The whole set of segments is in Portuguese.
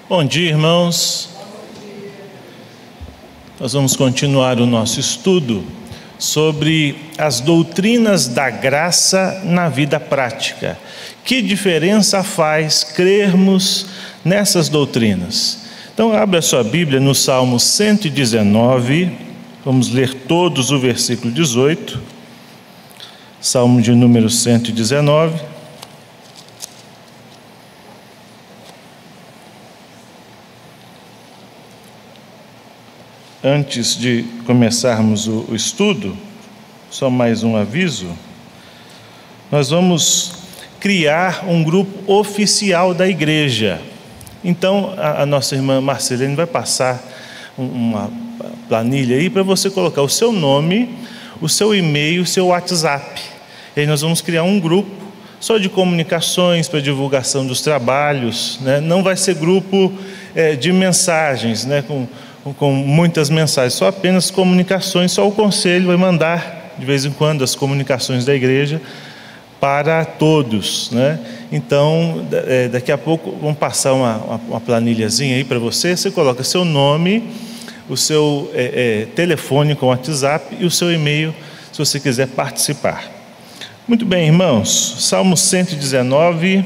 Bom dia, irmãos. Nós vamos continuar o nosso estudo sobre as doutrinas da graça na vida prática. Que diferença faz crermos nessas doutrinas? Então, abra sua Bíblia no Salmo 119, vamos ler todos o versículo 18. Salmo de número 119. Antes de começarmos o estudo, só mais um aviso. Nós vamos criar um grupo oficial da igreja. Então, a nossa irmã Marcelene vai passar uma planilha aí para você colocar o seu nome, o seu e-mail, o seu WhatsApp. E aí nós vamos criar um grupo só de comunicações para divulgação dos trabalhos, né? Não vai ser grupo de mensagens, né? Com muitas mensagens, só apenas comunicações, só o conselho vai mandar de vez em quando as comunicações da igreja para todos, né? Então, daqui a pouco vamos passar uma planilhazinha aí para você. Você coloca seu nome, o seu telefone com WhatsApp e o seu e-mail, se você quiser participar. Muito bem, irmãos, Salmo 119,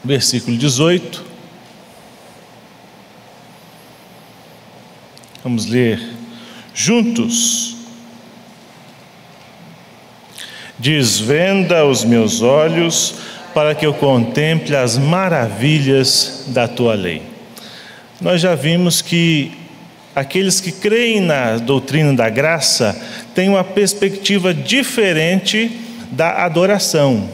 versículo 18. Vamos ler juntos. Desvenda os meus olhos para que eu contemple as maravilhas da tua lei. Nós já vimos que aqueles que creem na doutrina da graça têm uma perspectiva diferente da adoração.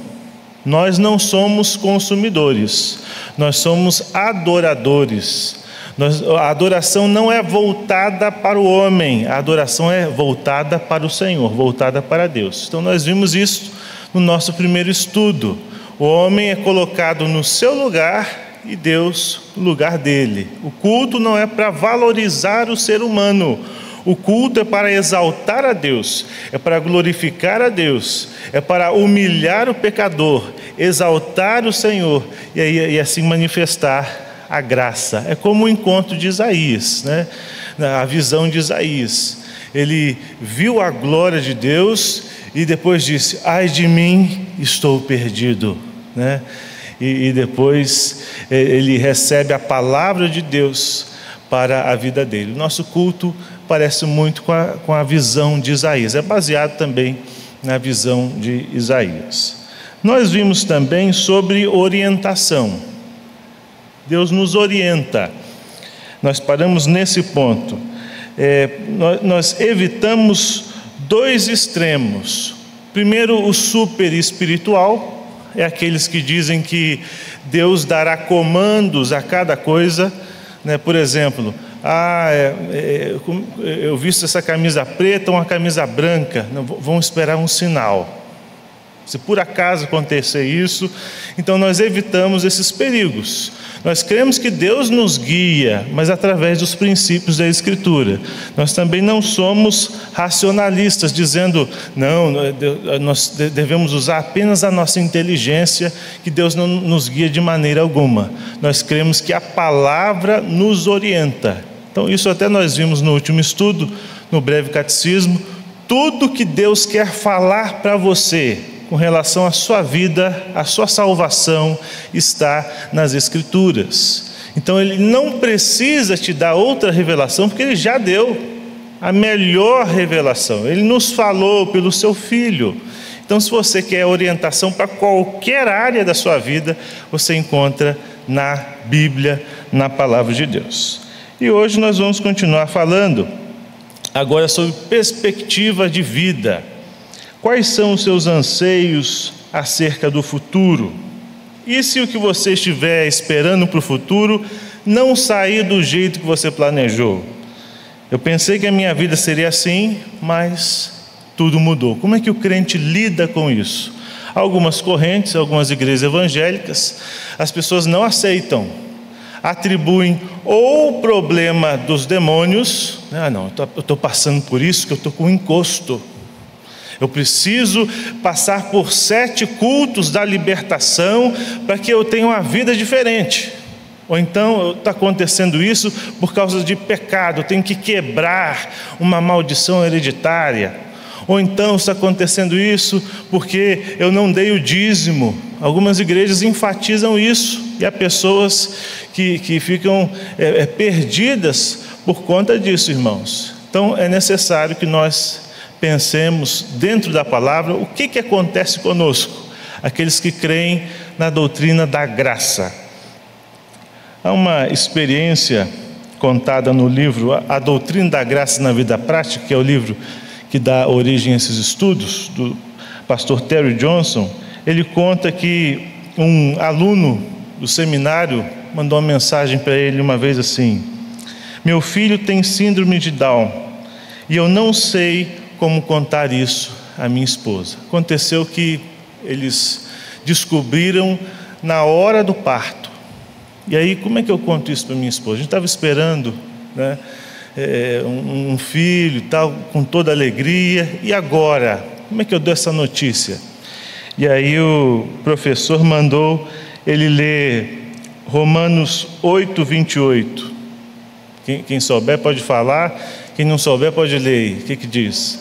Nós não somos consumidores, nós somos adoradores. A adoração não é voltada para o homem, a adoração é voltada para o Senhor, voltada para Deus. Então nós vimos isso no nosso primeiro estudo. O homem é colocado no seu lugar e Deus no lugar dele. O culto não é para valorizar o ser humano, o culto é para exaltar a Deus, é para glorificar a Deus, é para humilhar o pecador, exaltar o Senhor e assim manifestar a graça. É como o encontro de Isaías, né? A visão de Isaías. Ele viu a glória de Deus e depois disse: ai de mim, estou perdido, né? E depois ele recebe a palavra de Deus para a vida dele. O nosso culto parece muito com a visão de Isaías, é baseado também na visão de Isaías. Nós vimos também sobre orientação. Deus nos orienta. Nós paramos nesse ponto. Nós evitamos dois extremos. Primeiro, o super espiritual, é aqueles que dizem que Deus dará comandos a cada coisa, né? Por exemplo, eu visto essa camisa preta ou uma camisa branca, não, vamos esperar um sinal. Se por acaso acontecer isso, então nós evitamos esses perigos. Nós cremos que Deus nos guia, mas através dos princípios da Escritura. Nós também não somos racionalistas, dizendo, não, nós devemos usar apenas a nossa inteligência, que Deus não nos guia de maneira alguma. Nós cremos que a palavra nos orienta. Então isso até nós vimos no último estudo, no breve catecismo. Tudo que Deus quer falar para você com relação à sua vida, à sua salvação, está nas Escrituras. Então Ele não precisa te dar outra revelação, porque Ele já deu a melhor revelação. Ele nos falou pelo Seu Filho. Então, se você quer orientação para qualquer área da sua vida, você encontra na Bíblia, na Palavra de Deus. E hoje nós vamos continuar falando agora sobre perspectiva de vida. Quais são os seus anseios acerca do futuro? E se o que você estiver esperando para o futuro não sair do jeito que você planejou? Eu pensei que a minha vida seria assim, mas tudo mudou. Como é que o crente lida com isso? Algumas correntes, algumas igrejas evangélicas, as pessoas não aceitam, atribuem ou o problema dos demônios, eu estou passando por isso, que eu estou com um encosto. Eu preciso passar por 7 cultos da libertação para que eu tenha uma vida diferente. Ou então está acontecendo isso por causa de pecado, eu tenho que quebrar uma maldição hereditária. Ou então está acontecendo isso porque eu não dei o dízimo. Algumas igrejas enfatizam isso, e há pessoas que ficam perdidas por conta disso, irmãos. Então é necessário que nós pensemos dentro da palavra o que acontece conosco, aqueles que creem na doutrina da graça. Há uma experiência contada no livro A Doutrina da Graça na Vida Prática, que é o livro que dá origem a esses estudos, do pastor Terry Johnson. Ele conta que um aluno do seminário mandou uma mensagem para ele uma vez assim: meu filho tem síndrome de Down e eu não sei como contar isso à minha esposa. Aconteceu que eles descobriram na hora do parto. E aí, como é que eu conto isso para minha esposa? A gente estava esperando, né, um filho e tal, com toda alegria. E agora? Como é que eu dou essa notícia? E aí o professor mandou ele ler Romanos 8, 28. Quem souber pode falar, quem não souber pode ler. O que diz?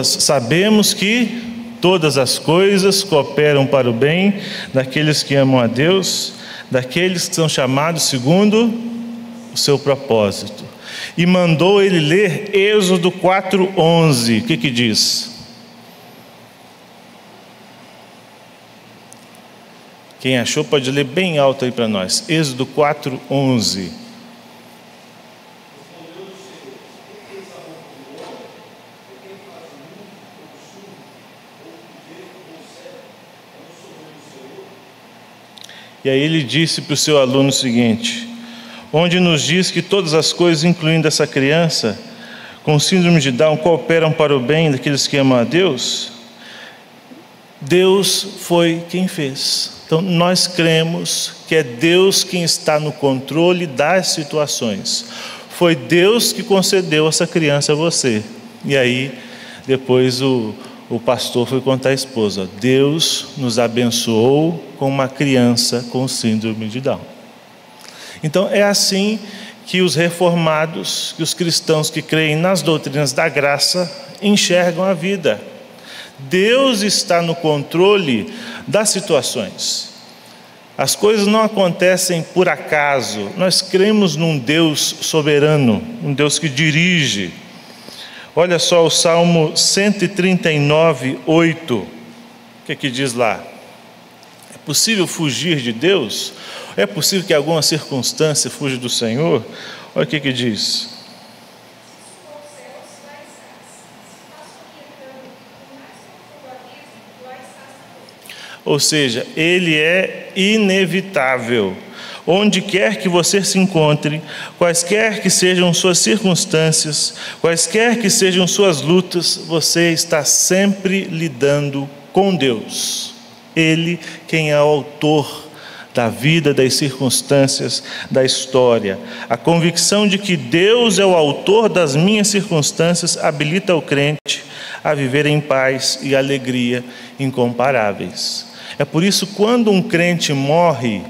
Sabemos que todas as coisas cooperam para o bem daqueles que amam a Deus, daqueles que são chamados segundo o seu propósito. E mandou ele ler Êxodo 4:11. O que diz? Quem achou pode ler bem alto aí para nós. Êxodo 4:11. E aí ele disse para o seu aluno o seguinte: onde nos diz que todas as coisas, incluindo essa criança com síndrome de Down, cooperam para o bem daqueles que amam a Deus, Deus foi quem fez. Então nós cremos que é Deus quem está no controle das situações. Foi Deus que concedeu essa criança a você. E aí depois o pastor foi contar à esposa: Deus nos abençoou com uma criança com síndrome de Down. Então é assim que os reformados, que os cristãos que creem nas doutrinas da graça enxergam a vida. Deus está no controle das situações. As coisas não acontecem por acaso. Nós cremos num Deus soberano, um Deus que dirige. Olha só o Salmo 139, 8. O que diz lá? É possível fugir de Deus? É possível que alguma circunstância fuja do Senhor? Olha o que diz. Ou seja, ele é inevitável. Onde quer que você se encontre, quaisquer que sejam suas circunstâncias, quaisquer que sejam suas lutas, você está sempre lidando com Deus. Ele quem é o autor da vida, das circunstâncias, da história. A convicção de que Deus é o autor das minhas circunstâncias habilita o crente a viver em paz e alegria incomparáveis. É por isso que quando um crente morre,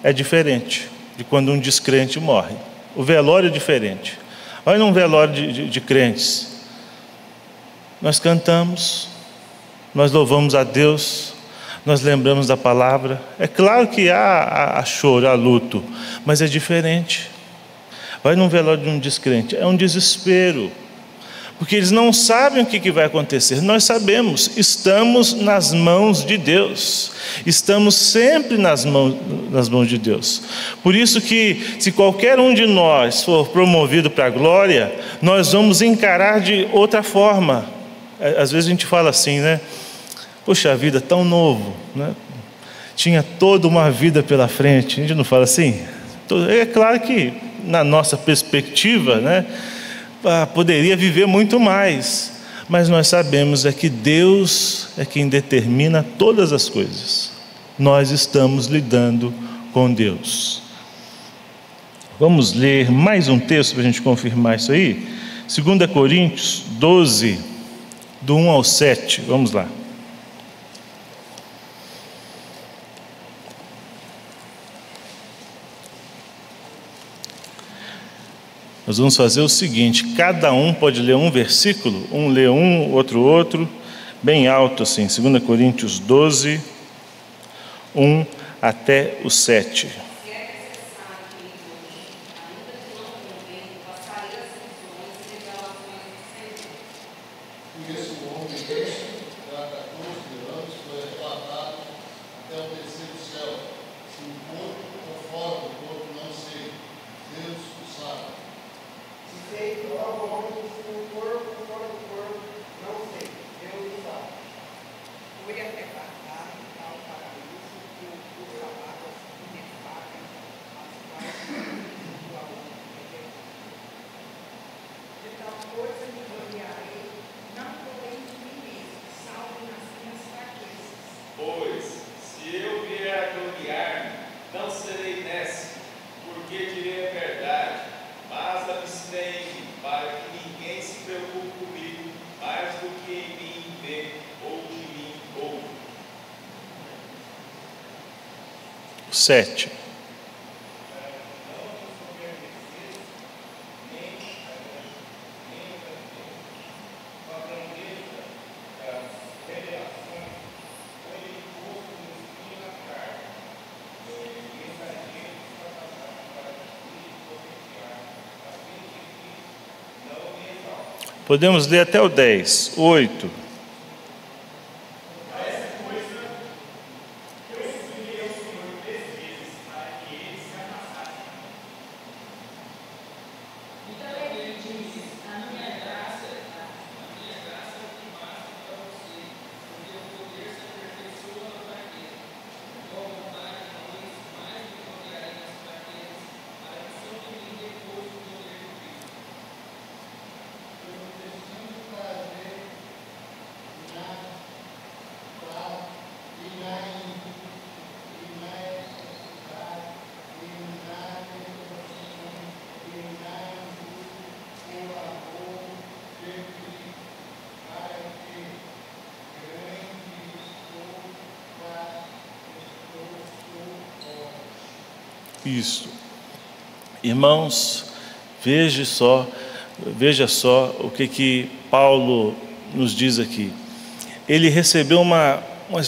é diferente de quando um descrente morre. O velório é diferente. Olha num velório de crentes. Nós cantamos, nós louvamos a Deus, nós lembramos da palavra. É claro que há choro, há luto, mas é diferente. Vai num velório de um descrente, é um desespero, porque eles não sabem o que vai acontecer. Nós sabemos, estamos nas mãos de Deus, estamos sempre nas mãos de Deus. Por isso que se qualquer um de nós for promovido para a glória, nós vamos encarar de outra forma. Às vezes a gente fala assim, né? Poxa vida, tão novo, né? Tinha toda uma vida pela frente. A gente não fala assim? É claro que na nossa perspectiva, né, poderia viver muito mais, mas nós sabemos que Deus é quem determina todas as coisas. Nós estamos lidando com Deus. Vamos ler mais um texto para a gente confirmar isso aí. 2 Coríntios 12, do 1 ao 7. Vamos lá. Nós vamos fazer o seguinte: cada um pode ler um versículo, um lê um, outro, bem alto assim, 2 Coríntios 12, 1 até o 7. Pois, se eu vier a gloriar, não serei nessa, porque direi a verdade, mas abstenho para que ninguém se preocupe comigo, mais do que em mim vê, ou de mim ouve. 7. Podemos ler até o 10, 8. Isso. Irmãos, veja só o que Paulo nos diz aqui. Ele recebeu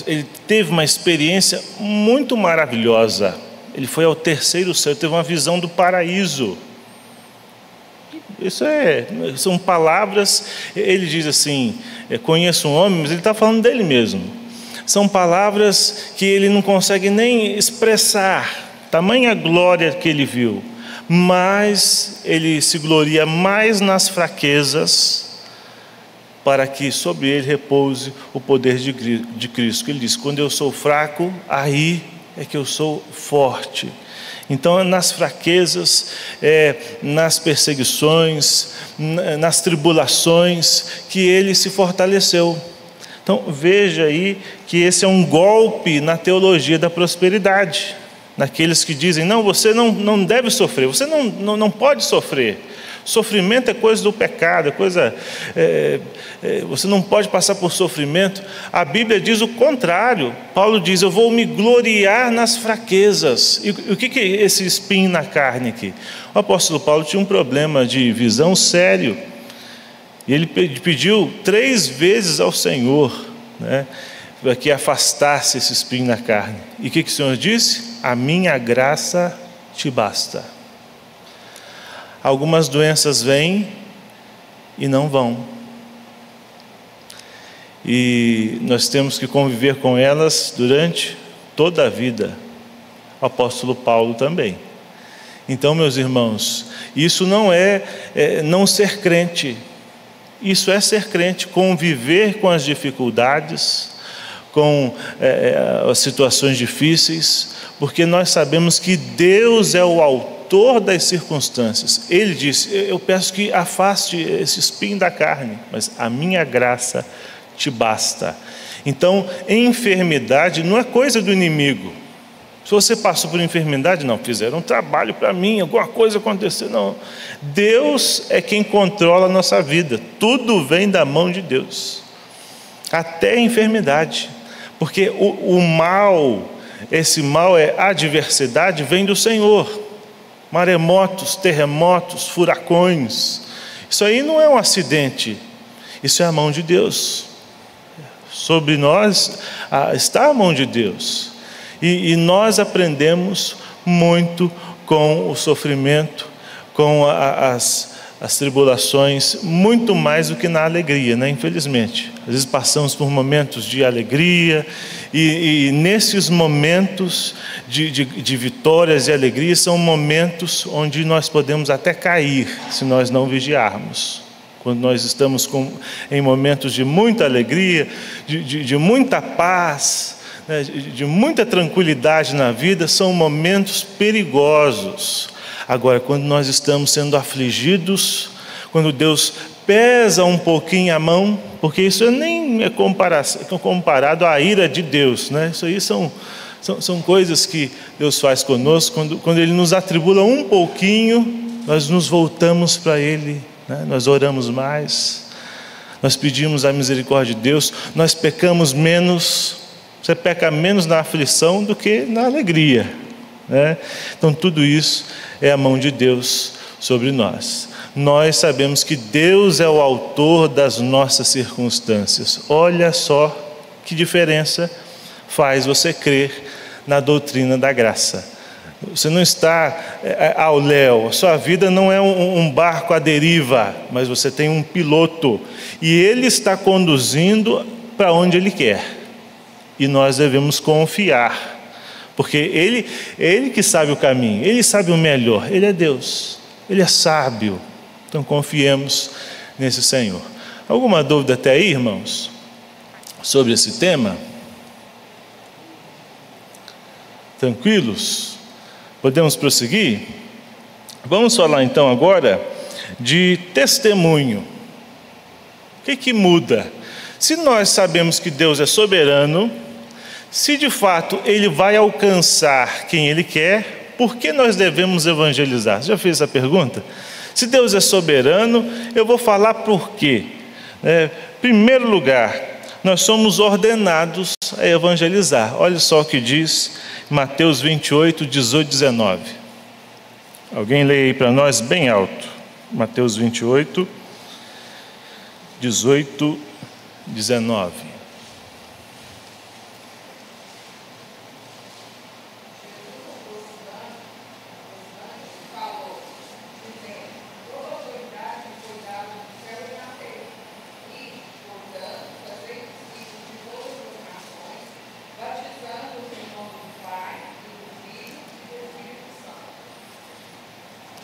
ele teve uma experiência muito maravilhosa. Ele foi ao terceiro céu, teve uma visão do paraíso. São palavras. Ele diz assim: conheço um homem, mas ele está falando dele mesmo. São palavras que ele não consegue nem expressar, tamanha glória que ele viu. Mas ele se gloria mais nas fraquezas, para que sobre ele repouse o poder de Cristo. Ele diz: quando eu sou fraco, aí é que eu sou forte. Então, nas fraquezas, nas perseguições, nas tribulações, que ele se fortaleceu. Então, veja aí que esse é um golpe na teologia da prosperidade. Naqueles que dizem: não, você não deve sofrer, você não pode sofrer. Sofrimento é coisa do pecado, você não pode passar por sofrimento. A Bíblia diz o contrário. Paulo diz: eu vou me gloriar nas fraquezas. E o que é esse espinho na carne aqui? O apóstolo Paulo tinha um problema de visão sério, e ele pediu 3 vezes ao Senhor, para que afastasse esse espinho na carne. E o que o Senhor disse? A minha graça te basta. Algumas doenças vêm e não vão, e nós temos que conviver com elas durante toda a vida. O apóstolo Paulo também. Então, meus irmãos, isso não é não ser crente. Isso é ser crente, conviver com as dificuldades, com as situações difíceis, porque nós sabemos que Deus é o autor das circunstâncias. Ele disse: eu peço que afaste esse espinho da carne, mas a minha graça te basta. Então, enfermidade não é coisa do inimigo. Se você passou por enfermidade, não, fizeram um trabalho para mim, alguma coisa aconteceu, não. Deus é quem controla a nossa vida, tudo vem da mão de Deus, até a enfermidade, porque o mal, esse mal adversidade, vem do Senhor. maremotos, terremotos, furacões. Isso aí não é um acidente, isso é a mão de Deus. Sobre nós está a mão de Deus. E nós aprendemos muito com o sofrimento, com as tribulações, muito mais do que na alegria, né? Infelizmente. Às vezes passamos por momentos de alegria, e nesses momentos de vitórias e alegria, são momentos onde nós podemos até cair, se nós não vigiarmos. Quando nós estamos em momentos de muita alegria, de muita paz, né, de muita tranquilidade na vida, são momentos perigosos. Agora, quando nós estamos sendo afligidos, quando Deus pesa um pouquinho a mão, porque isso nem é comparado à ira de Deus, né? Isso aí são coisas que Deus faz conosco. Quando Ele nos atribula um pouquinho, nós nos voltamos para Ele, né? Nós oramos mais, nós pedimos a misericórdia de Deus, nós pecamos menos. Você peca menos na aflição do que na alegria, né? Então tudo isso é a mão de Deus sobre nós. Nós sabemos que Deus é o autor das nossas circunstâncias. Olha só que diferença faz você crer na doutrina da graça. Você não está ao léu, a sua vida não é um barco à deriva, mas você tem um piloto, e ele está conduzindo para onde ele quer, e nós devemos confiar, porque ele que sabe o caminho, ele sabe o melhor, ele é Deus, ele é sábio. Então confiemos nesse Senhor. Alguma dúvida até aí, irmãos, sobre esse tema? Tranquilos? Podemos prosseguir? Vamos falar então agora de testemunho. O que muda? Se nós sabemos que Deus é soberano, se de fato Ele vai alcançar quem Ele quer, por que nós devemos evangelizar? Você já fez essa pergunta? Se Deus é soberano, eu vou falar por quê. Primeiro lugar, nós somos ordenados a evangelizar. Olha só o que diz Mateus 28, 18, 19. Alguém lê aí para nós bem alto. Mateus 28, 18, 19.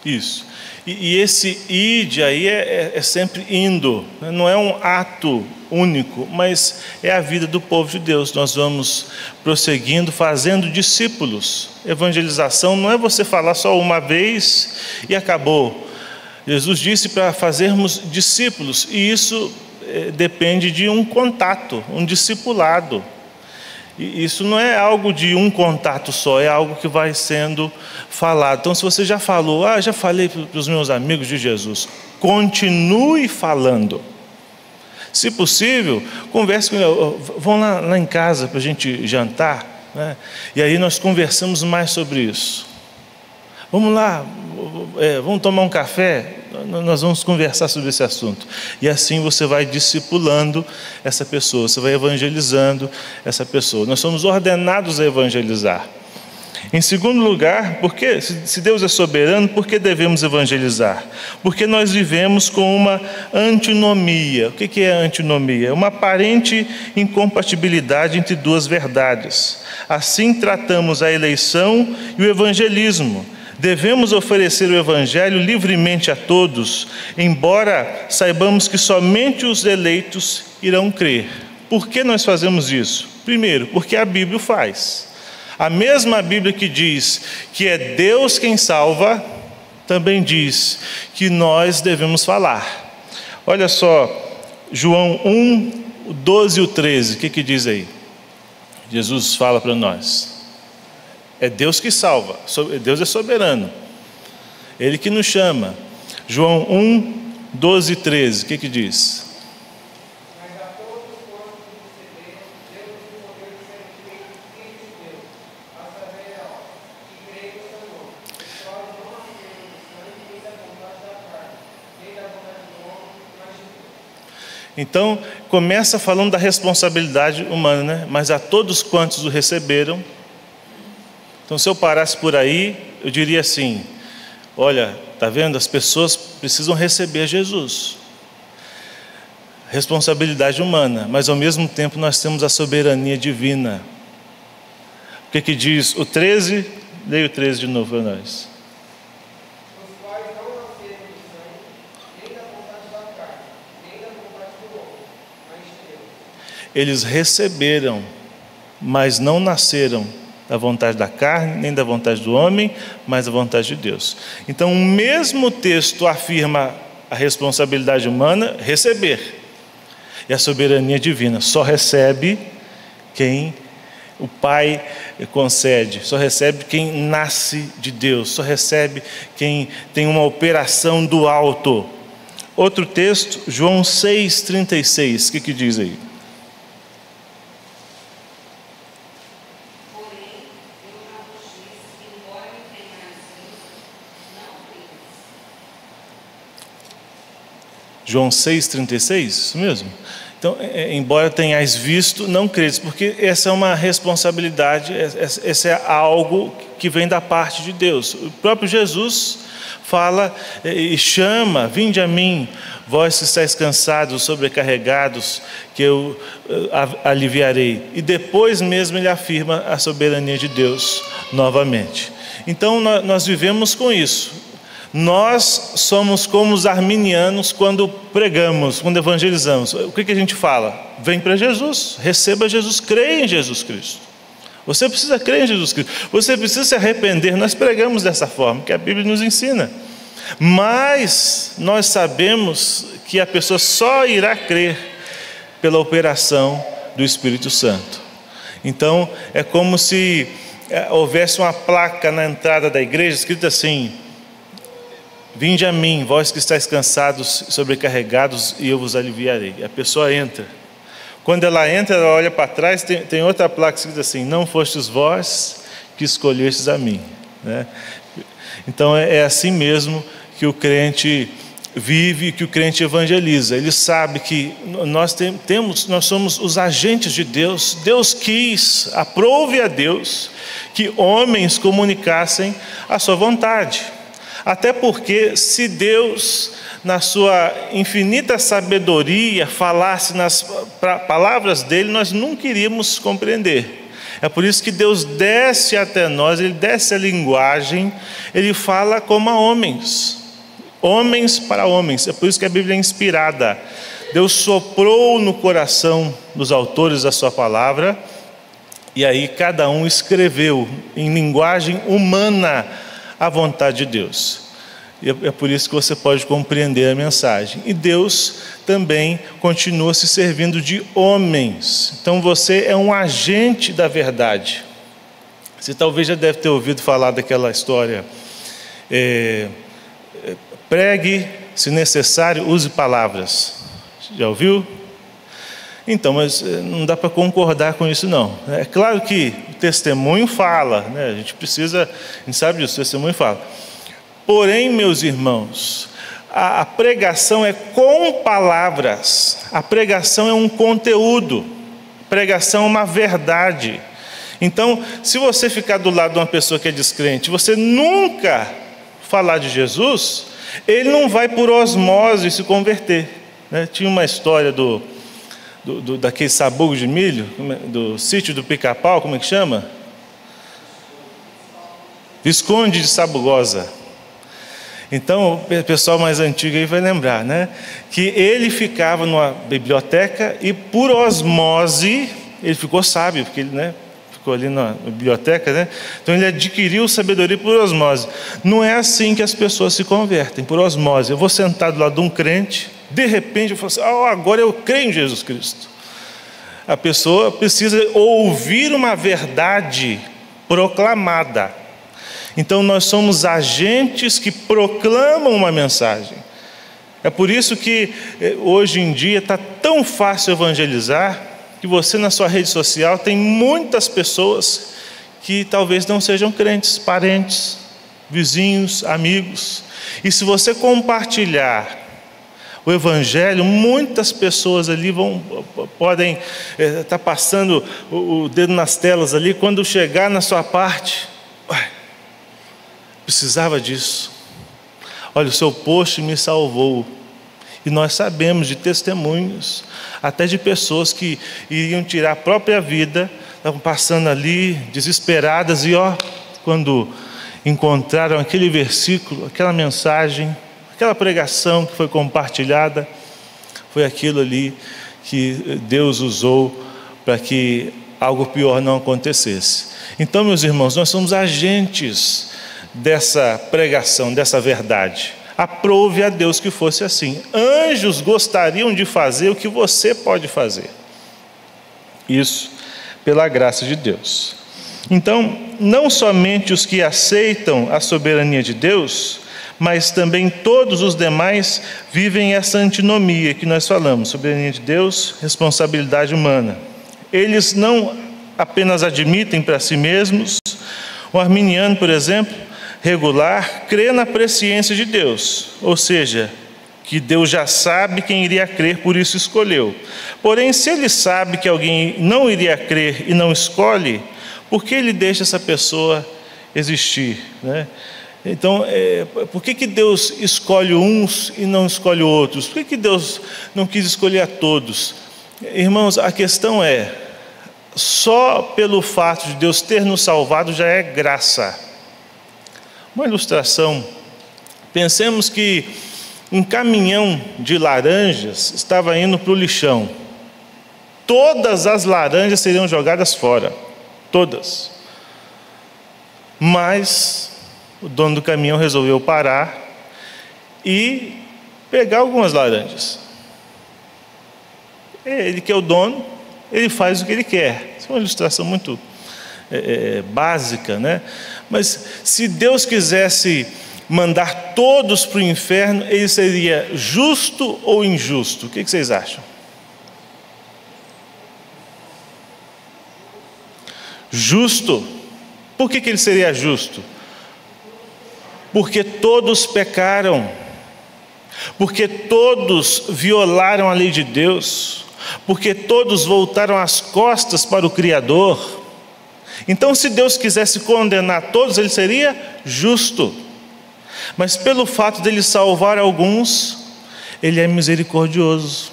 Isso. E esse ide aí é sempre indo, não é um ato único, mas é a vida do povo de Deus. Nós vamos prosseguindo, fazendo discípulos. Evangelização não é você falar só uma vez e acabou. Jesus disse para fazermos discípulos, e isso depende de um contato, um discipulado. E isso não é algo de um contato só, é algo que vai sendo falado. Então, se você já falou, já falei para os meus amigos de Jesus, continue falando. Se possível, converse com eles, vão lá em casa para a gente jantar, né? E aí nós conversamos mais sobre isso. Vamos lá, vamos tomar um café, nós vamos conversar sobre esse assunto. E assim você vai discipulando essa pessoa, você vai evangelizando essa pessoa. Nós somos ordenados a evangelizar. Em segundo lugar, porque se Deus é soberano, por que devemos evangelizar? Porque nós vivemos com uma antinomia. O que é antinomia? É uma aparente incompatibilidade entre duas verdades. Assim tratamos a eleição e o evangelismo. Devemos oferecer o Evangelho livremente a todos, embora saibamos que somente os eleitos irão crer. Por que nós fazemos isso? Primeiro, porque a Bíblia o faz. A mesma Bíblia que diz que é Deus quem salva, também diz que nós devemos falar. Olha só, João 1, 12 e 13, o que diz aí? Jesus fala para nós. É Deus que salva, Deus é soberano, Ele que nos chama. João 1, 12 e 13, o que diz? Mas a todos quantos receberam, Deus o poder de serem feitos filhos de Deus, a saber, que creem no seu nome, os quais não nasceram Então, começa falando da responsabilidade humana, né? Mas a todos quantos o receberam. Então, se eu parasse por aí, eu diria assim: olha, está vendo? As pessoas precisam receber Jesus. Responsabilidade humana, mas ao mesmo tempo nós temos a soberania divina. O que diz o 13? Leia o 13 de novo para nós. Os quais não nasceram de sangue, nem da vontade da carne, nem da vontade do homem, mas de Deus. Eles receberam, mas não nasceram da vontade da carne, nem da vontade do homem, mas da vontade de Deus. Então, o mesmo texto afirma a responsabilidade humana, receber, e a soberania divina. Só recebe quem o Pai concede, só recebe quem nasce de Deus, só recebe quem tem uma operação do alto. Outro texto, João 6,36, o que diz aí? João 6,36, isso mesmo? Então, embora tenhais visto, não credes, porque essa é uma responsabilidade, esse é algo que vem da parte de Deus. O próprio Jesus fala e chama: vinde a mim, vós que estáis cansados, sobrecarregados, que eu aliviarei. E depois mesmo ele afirma a soberania de Deus novamente. Então, nós vivemos com isso. Nós somos como os arminianos quando pregamos, quando evangelizamos. O que a gente fala? Vem para Jesus, receba Jesus, creia em Jesus Cristo. Você precisa crer em Jesus Cristo, você precisa se arrepender. Nós pregamos dessa forma, que a Bíblia nos ensina. Mas nós sabemos que a pessoa só irá crer pela operação do Espírito Santo. Então, é como se houvesse uma placa na entrada da igreja, escrita assim: vinde a mim, vós que estáis cansados e sobrecarregados, e eu vos aliviarei. A pessoa entra. Quando ela entra, ela olha para trás, tem outra placa escrita assim: não fostes vós que escolhestes a mim, né? Então é assim mesmo que o crente vive, que o crente evangeliza. Ele sabe que nós somos os agentes de Deus. Deus quis, aprove a Deus que homens comunicassem a sua vontade. Até porque, se Deus, na sua infinita sabedoria, falasse nas palavras dele, nós nunca iríamos compreender. É por isso que Deus desce até nós, Ele desce a linguagem, Ele fala como a homens, homens para homens. É por isso que a Bíblia é inspirada. Deus soprou no coração dos autores da sua palavra, e aí cada um escreveu em linguagem humana a vontade de Deus. E é por isso que você pode compreender a mensagem. E Deus também continua se servindo de homens. Então você é um agente da verdade. Você talvez já deve ter ouvido falar daquela história: pregue, se necessário, use palavras. Já ouviu? Então, mas não dá para concordar com isso, não. É claro que o testemunho fala, né? A gente sabe disso, o testemunho fala. Porém, meus irmãos, a pregação é com palavras, a pregação é um conteúdo, a pregação é uma verdade. Então, se você ficar do lado de uma pessoa que é descrente, você nunca falar de Jesus, ele não vai por osmose se converter, né? Tinha uma história daquele sabugo de milho, do sítio do Pica-Pau, como é que chama? Visconde de Sabugosa. Então, o pessoal mais antigo aí vai lembrar, né? Que ele ficava numa biblioteca e, por osmose, ele ficou sábio, porque ele, né, ficou ali na biblioteca, né? Então ele adquiriu sabedoria por osmose. Não é assim que as pessoas se convertem, por osmose. Eu vou sentar do lado de um crente, de repente eu falo assim: agora eu creio em Jesus Cristo. A pessoa precisa ouvir uma verdade proclamada. Então nós somos agentes que proclamam uma mensagem. É por isso que hoje em dia está tão fácil evangelizar, que você na sua rede social tem muitas pessoas que talvez não sejam crentes, parentes, vizinhos, amigos. E se você compartilhar o Evangelho, muitas pessoas ali podem estar passando o dedo nas telas ali, quando chegar na sua parte, precisava disso. Olha, o seu post me salvou. E nós sabemos de testemunhos, até de pessoas que iriam tirar a própria vida, estavam passando ali desesperadas e quando encontraram aquele versículo, aquela mensagem, aquela pregação que foi compartilhada, foi aquilo ali que Deus usou para que algo pior não acontecesse. Então, meus irmãos, nós somos agentes dessa pregação, dessa verdade. Aprove a Deus que fosse assim. Anjos gostariam de fazer o que você pode fazer. Isso pela graça de Deus. Então, não somente os que aceitam a soberania de Deus, mas também todos os demais vivem essa antinomia que nós falamos: soberania de Deus, responsabilidade humana. Eles não apenas admitem para si mesmos. O arminiano, por exemplo, regular, crê na presciência de Deus, ou seja, que Deus já sabe quem iria crer, por isso escolheu. Porém, se ele sabe que alguém não iria crer e não escolhe, por que ele deixa essa pessoa existir, né? Então, por que Deus escolhe uns e não escolhe outros? Por que Deus não quis escolher a todos? Irmãos, a questão é, só pelo fato de Deus ter nos salvado já é graça. Uma ilustração: pensemos que um caminhão de laranjas estava indo para o lixão. Todas as laranjas seriam jogadas fora, todas. Mas o dono do caminhão resolveu parar e pegar algumas laranjas. Ele que é o dono, ele faz o que ele quer. Isso é uma ilustração muito básica, né? Mas se Deus quisesse mandar todos para o inferno, ele seria justo ou injusto? O que vocês acham? Justo. Por que ele seria justo? Porque todos pecaram, porque todos violaram a lei de Deus, porque todos voltaram as costas para o Criador. Então, se Deus quisesse condenar todos, ele seria justo. Mas pelo fato dele salvar alguns, ele é misericordioso.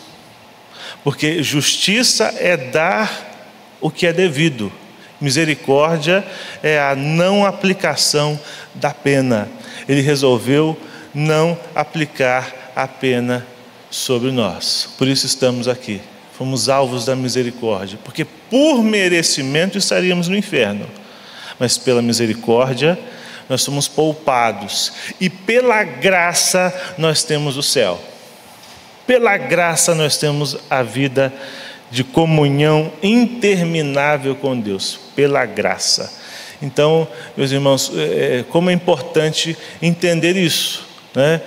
Porque justiça é dar o que é devido. Misericórdia é a não aplicação da pena. Ele resolveu não aplicar a pena sobre nós. Por isso estamos aqui. Fomos alvos da misericórdia, porque por merecimento estaríamos no inferno, mas pela misericórdia nós somos poupados, e pela graça nós temos o céu. Pela graça nós temos a vida de comunhão interminável com Deus, pela graça. Então, meus irmãos, como é importante entender isso, né?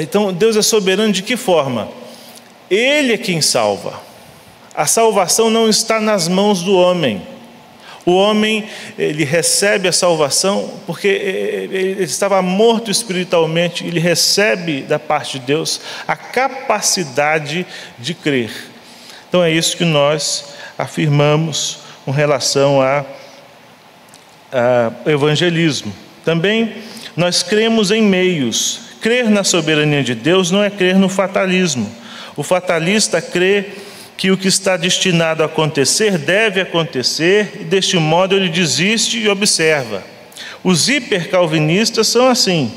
Então, Deus é soberano de que forma? Ele é quem salva. A salvação não está nas mãos do homem. O homem, ele recebe a salvação porque ele estava morto espiritualmente. Ele recebe da parte de Deus a capacidade de crer. Então é isso que nós afirmamos com relação ao evangelismo. Também nós cremos em meios. Crer na soberania de Deus não é crer no fatalismo. O fatalista crê que o que está destinado a acontecer deve acontecer, e deste modo ele desiste e observa. Os hipercalvinistas são assim: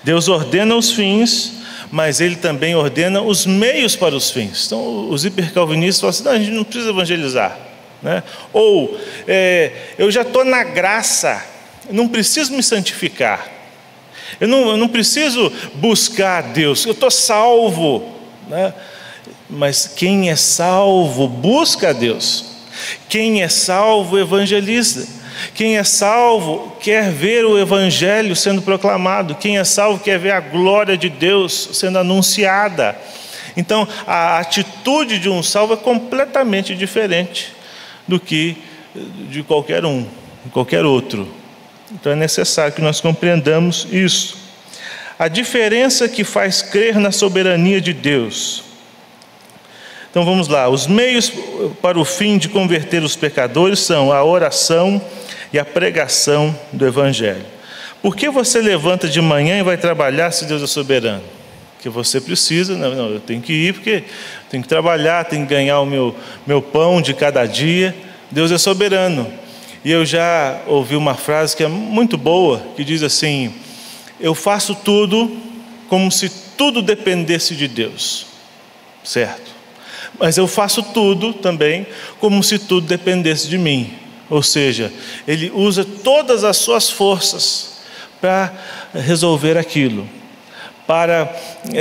Deus ordena os fins, mas ele também ordena os meios para os fins. Então os hipercalvinistas falam assim: não, a gente não precisa evangelizar, né? Ou eu já estou na graça, não preciso me santificar, eu não preciso buscar a Deus, eu estou salvo, né? Mas quem é salvo busca a Deus. Quem é salvo evangeliza. Quem é salvo quer ver o evangelho sendo proclamado. Quem é salvo quer ver a glória de Deus sendo anunciada. Então, a atitude de um salvo é completamente diferente do que de qualquer outro. Então é necessário que nós compreendamos isso. a diferença que faz crer na soberania de Deus. Então vamos lá, os meios para o fim de converter os pecadores são a oração e a pregação do Evangelho. Por que você levanta de manhã e vai trabalhar se Deus é soberano? Porque você precisa, não, eu tenho que ir porque tenho que trabalhar, tenho que ganhar o meu pão de cada dia. Deus é soberano. E eu já ouvi uma frase que é muito boa, que diz assim: eu faço tudo como se tudo dependesse de Deus, certo? Mas eu faço tudo também como se tudo dependesse de mim. Ou seja, ele usa todas as suas forças para resolver aquilo, para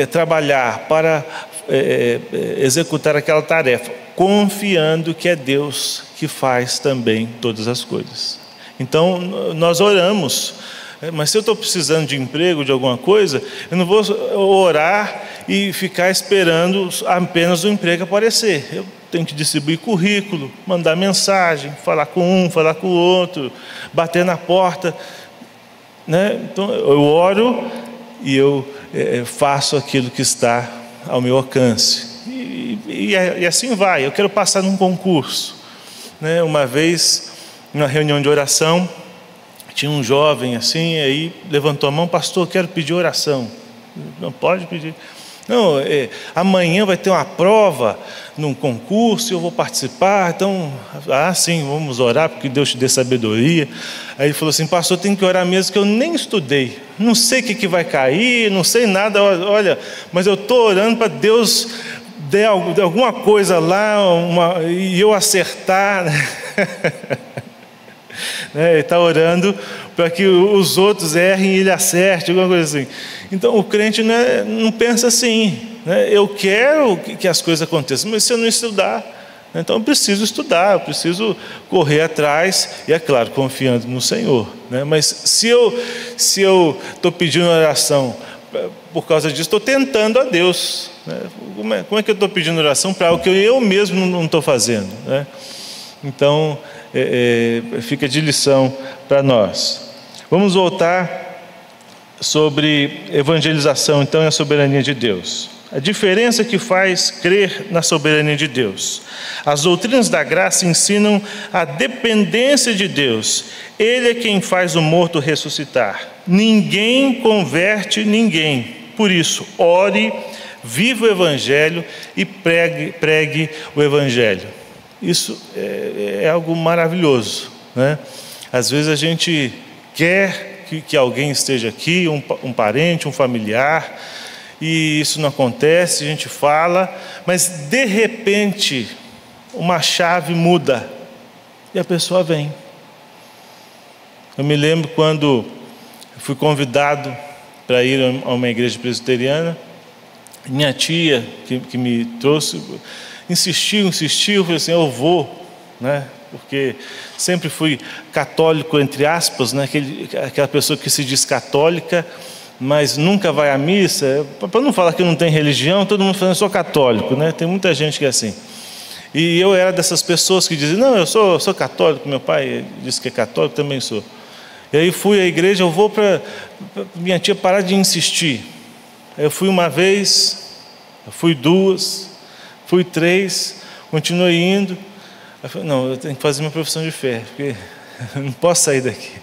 trabalhar, para executar aquela tarefa, confiando que é Deus que faz também todas as coisas. Então nós oramos, mas se eu estou precisando de emprego, de alguma coisa, eu não vou orar e ficar esperando apenas o emprego aparecer. Eu tenho que distribuir currículo, mandar mensagem, falar com um, falar com o outro, bater na porta, né? Então eu oro e eu faço aquilo que está ao meu alcance. E assim vai. Eu quero passar num concurso, né? Uma vez, numa reunião de oração, tinha um jovem assim, aí levantou a mão: pastor, quero pedir oração. Não pode pedir. Não, amanhã vai ter uma prova num concurso, eu vou participar, então, sim, vamos orar, porque Deus te dê sabedoria. Aí ele falou assim: pastor, tem que orar mesmo, que eu nem estudei, não sei o que vai cair, não sei nada, olha, mas eu estou orando para Deus der alguma coisa lá, e eu acertar, ele está orando para que os outros errem e ele acerte, alguma coisa assim. Então o crente não pensa assim, né? Eu quero que as coisas aconteçam, mas se eu não estudar, então eu preciso estudar, eu preciso correr atrás, e é claro, confiando no Senhor, né? Mas se eu estou pedindo oração por causa disso, estou tentando a Deus, né? Como é que eu estou pedindo oração para algo que eu mesmo não estou fazendo, né? Então fica de lição para nós. Vamos voltar sobre evangelização, então, e a soberania de Deus. A diferença que faz crer na soberania de Deus. As doutrinas da graça ensinam a dependência de Deus. Ele é quem faz o morto ressuscitar. Ninguém converte ninguém. Por isso, ore, viva o Evangelho e pregue o Evangelho. Isso é algo maravilhoso, né? Às vezes a gente quer que alguém esteja aqui, um parente, um familiar, e isso não acontece, a gente fala, mas de repente uma chave muda e a pessoa vem. Eu me lembro quando fui convidado para ir a uma igreja presbiteriana, minha tia que me trouxe insistiu, eu falei assim: eu vou, né? Porque sempre fui católico, entre aspas, né? Aquela pessoa que se diz católica, mas nunca vai à missa. Para não falar que não tem religião, todo mundo falando: eu sou católico, né? Tem muita gente que é assim. E eu era dessas pessoas que dizem: não, eu sou católico, meu pai disse que é católico, também sou. E aí fui à igreja, eu vou para minha tia parar de insistir. Eu fui uma vez, eu fui duas, fui três, continuei indo. Eu falei: não, eu tenho que fazer minha profissão de fé, porque eu não posso sair daqui.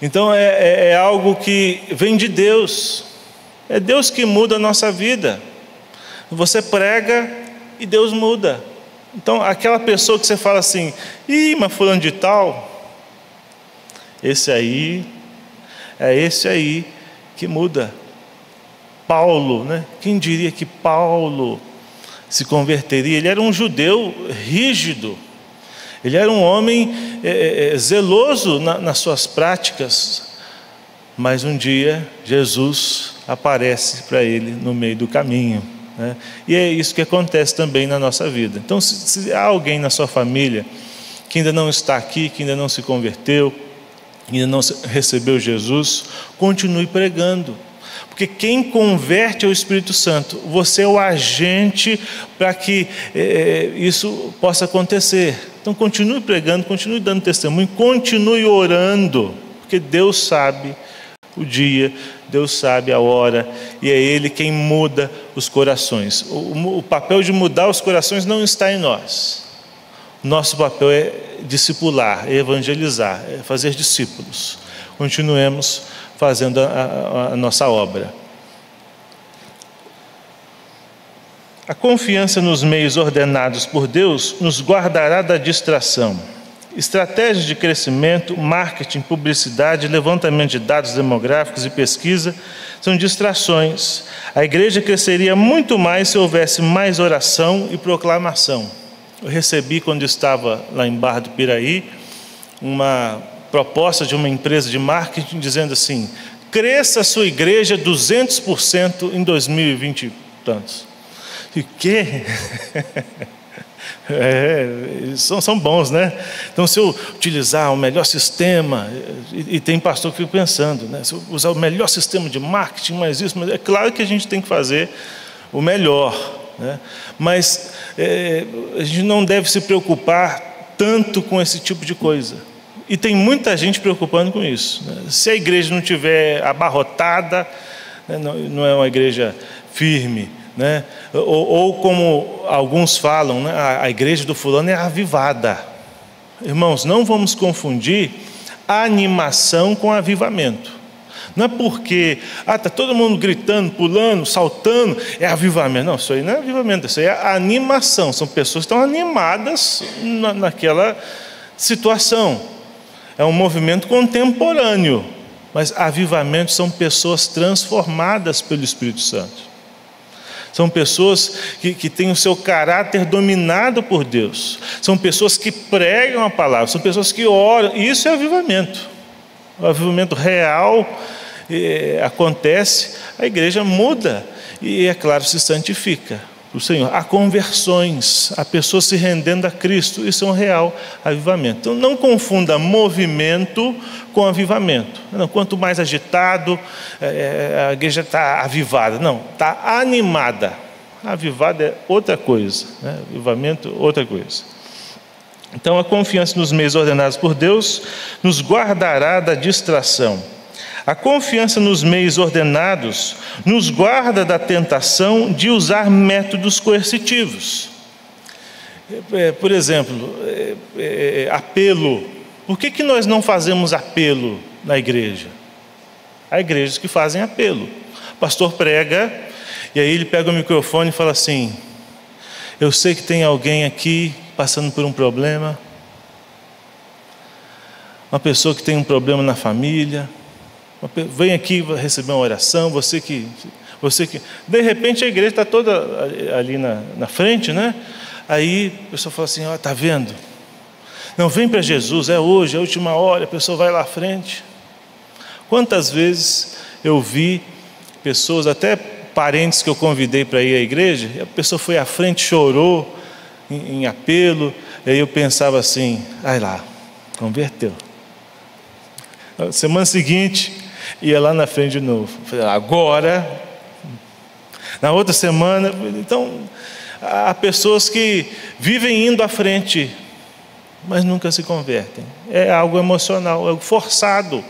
Então é algo que vem de Deus. É Deus que muda a nossa vida. Você prega e Deus muda. Então aquela pessoa que você fala assim: ih, mas fulano de tal, esse aí que muda. Paulo, né? Quem diria que Paulo se converteria? Ele era um judeu rígido, ele era um homem zeloso nas suas práticas, mas um dia Jesus aparece para ele no meio do caminho, né? E é isso que acontece também na nossa vida. Então, se há alguém na sua família que ainda não está aqui, que ainda não se converteu, ainda não recebeu Jesus, continue pregando. Porque quem converte é o Espírito Santo. Você é o agente para que isso possa acontecer. Então continue pregando, continue dando testemunho, continue orando, porque Deus sabe o dia, Deus sabe a hora, e é Ele quem muda os corações. O papel de mudar os corações não está em nós. Nosso papel é discipular, é evangelizar, é fazer discípulos. Continuemos fazendo a nossa obra. A confiança nos meios ordenados por Deus nos guardará da distração. Estratégias de crescimento, marketing, publicidade, levantamento de dados demográficos e pesquisa são distrações. A igreja cresceria muito mais se houvesse mais oração e proclamação. Eu recebi, quando estava lá em Barra do Piraí, uma proposta de uma empresa de marketing dizendo assim: cresça a sua igreja 200% em 2020 e tantos. E o quê? São bons, né? Então, se eu utilizar o melhor sistema, e tem pastor que fica pensando, né? Se eu usar o melhor sistema de marketing, mas isso, mas é claro que a gente tem que fazer o melhor, né? Mas a gente não deve se preocupar tanto com esse tipo de coisa. E tem muita gente preocupando com isso, né? Se a igreja não estiver abarrotada, né? Não é uma igreja firme, né? Ou como alguns falam, né? A igreja do fulano é avivada. Irmãos, não vamos confundir animação com avivamento. Não é porque está todo mundo gritando, pulando, saltando, é avivamento. Não, isso aí não é avivamento, isso aí é animação. São pessoas que estão animadas naquela situação. É um movimento contemporâneo, mas avivamentos são pessoas transformadas pelo Espírito Santo. São pessoas que têm o seu caráter dominado por Deus. São pessoas que pregam a palavra, são pessoas que oram. E isso é avivamento. O avivamento real acontece, a igreja muda e, é claro, se santifica o Senhor. Há conversões, há pessoas se rendendo a Cristo. Isso é um real avivamento. Então, não confunda movimento com avivamento. Não, quanto mais agitado, a igreja está avivada. Não, está animada. Avivada é outra coisa, né? Avivamento, outra coisa. Então, a confiança nos meios ordenados por Deus nos guardará da distração. A confiança nos meios ordenados nos guarda da tentação de usar métodos coercitivos. Por exemplo, apelo. Por que nós não fazemos apelo na igreja? Há igrejas que fazem apelo. O pastor prega, e aí ele pega o microfone e fala assim: eu sei que tem alguém aqui passando por um problema, uma pessoa que tem um problema na família, vem aqui receber uma oração, você que de repente a igreja está toda ali na frente, né? Aí a pessoa fala assim: ó, tá vendo? Não, vem para Jesus, é hoje, é a última hora. A pessoa vai lá à frente. Quantas vezes eu vi pessoas, até parentes que eu convidei para ir à igreja, e a pessoa foi à frente, chorou em apelo, e aí eu pensava assim: ai lá, converteu. Na semana seguinte, ia lá na frente de novo. Falei: agora, na outra semana. Então, há pessoas que vivem indo à frente, mas nunca se convertem. É algo emocional, é algo forçado.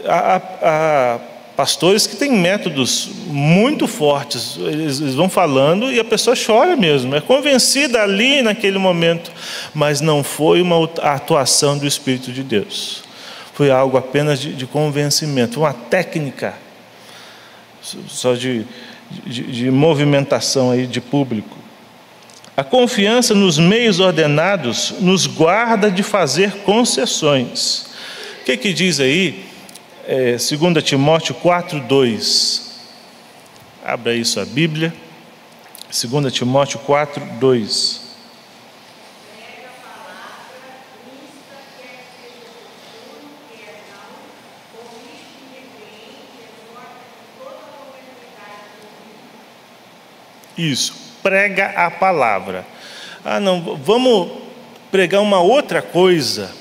Há pastores que têm métodos muito fortes, eles vão falando e a pessoa chora mesmo, é convencida ali naquele momento, mas não foi uma atuação do Espírito de Deus. Foi algo apenas de convencimento, uma técnica só de movimentação aí de público. A confiança nos meios ordenados nos guarda de fazer concessões. O que diz aí? 2 Timóteo 4:2. Abra aí sua Bíblia. 2 Timóteo 4:2. Isso, prega a palavra. Não, vamos pregar uma outra coisa,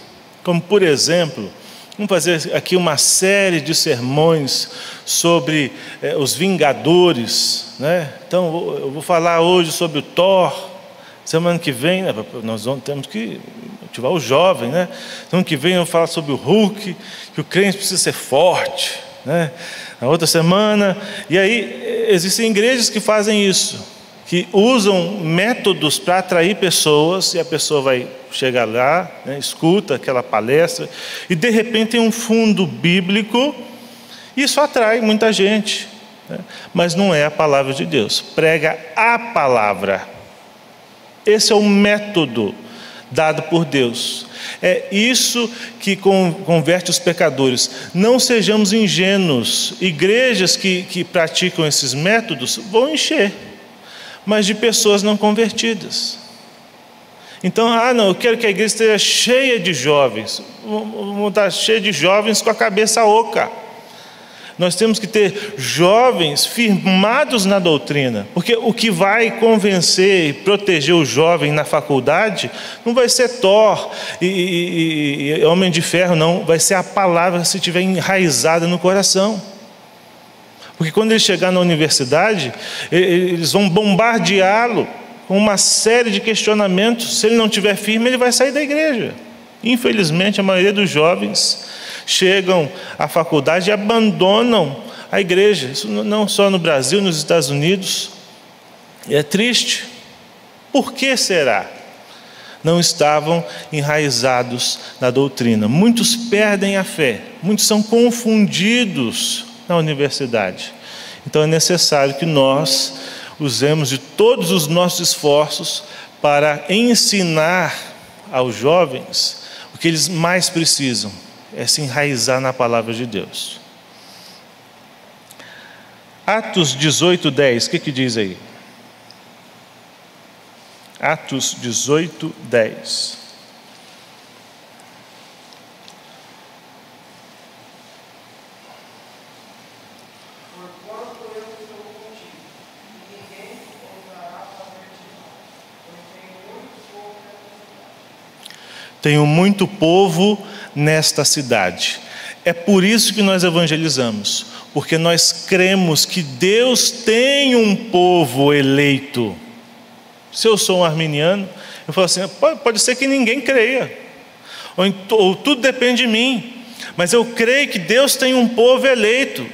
como por exemplo, vamos fazer aqui uma série de sermões sobre os Vingadores, né? Então eu vou falar hoje sobre o Thor. Semana que vem, né, temos que motivar o jovem, né? Semana que vem eu vou falar sobre o Hulk, que o crente precisa ser forte, né? Na outra semana, e aí existem igrejas que fazem isso, que usam métodos para atrair pessoas, e a pessoa vai chegar lá, né, escuta aquela palestra, e de repente tem um fundo bíblico, e isso atrai muita gente, né? Mas não é a palavra de Deus. Prega a palavra. Esse é o método dado por Deus. É isso que converte os pecadores. Não sejamos ingênuos. Igrejas que praticam esses métodos vão encher, mas de pessoas não convertidas. Então, não, eu quero que a igreja esteja cheia de jovens. Vamos estar cheia de jovens com a cabeça oca. Nós temos que ter jovens firmados na doutrina, porque o que vai convencer e proteger o jovem na faculdade não vai ser Thor e Homem de Ferro, não. Vai ser a palavra, se estiver enraizada no coração. Porque quando ele chegar na universidade, eles vão bombardeá-lo com uma série de questionamentos. Se ele não estiver firme, ele vai sair da igreja. Infelizmente, a maioria dos jovens chegam à faculdade e abandonam a igreja. Isso não só no Brasil, nos Estados Unidos. E é triste. Por que será? Não estavam enraizados na doutrina. Muitos perdem a fé. Muitos são confundidos na universidade. Então é necessário que nós usemos de todos os nossos esforços para ensinar aos jovens o que eles mais precisam. É se enraizar na palavra de Deus. Atos 18:10, o que diz aí? Atos 18:10. Porquanto eu estou contigo, e ninguém ousará fazer-te mal, pois tenho muito povo nesta cidade. É por isso que nós evangelizamos, porque nós cremos que Deus tem um povo eleito. Se eu sou um arminiano, eu falo assim, pode ser que ninguém creia, ou tudo depende de mim, mas eu creio que Deus tem um povo eleito,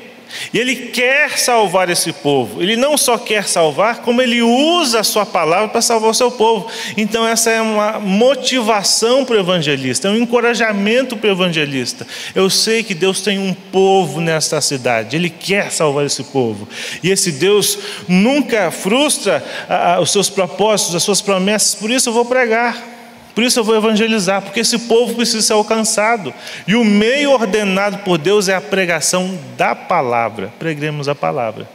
e Ele quer salvar esse povo. Ele não só quer salvar, como Ele usa a sua palavra para salvar o seu povo. Então essa é uma motivação para o evangelista, é um encorajamento para o evangelista. Eu sei que Deus tem um povo nesta cidade, Ele quer salvar esse povo, e esse Deus nunca frustra os seus propósitos, as suas promessas. Por isso eu vou pregar, por isso eu vou evangelizar, porque esse povo precisa ser alcançado, e o meio ordenado por Deus é a pregação da palavra. Preguemos a palavra,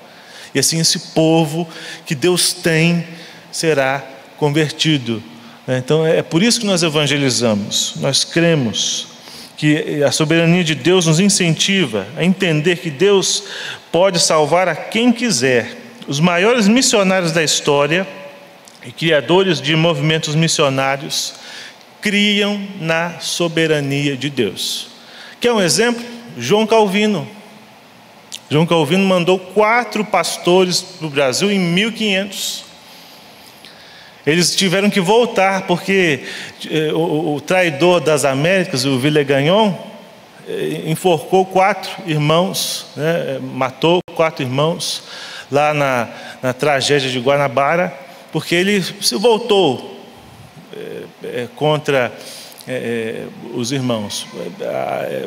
e assim esse povo que Deus tem será convertido. Então é por isso que nós evangelizamos. Nós cremos que a soberania de Deus nos incentiva a entender que Deus pode salvar a quem quiser. Os maiores missionários da história e criadores de movimentos missionários criam na soberania de Deus. Quer um exemplo? João Calvino. João Calvino mandou 4 pastores para o Brasil em 1500. Eles tiveram que voltar, porque o traidor das Américas, o Villegagnon, enforcou 4 irmãos, né? Matou 4 irmãos lá na tragédia de Guanabara, porque ele se voltou contra os irmãos.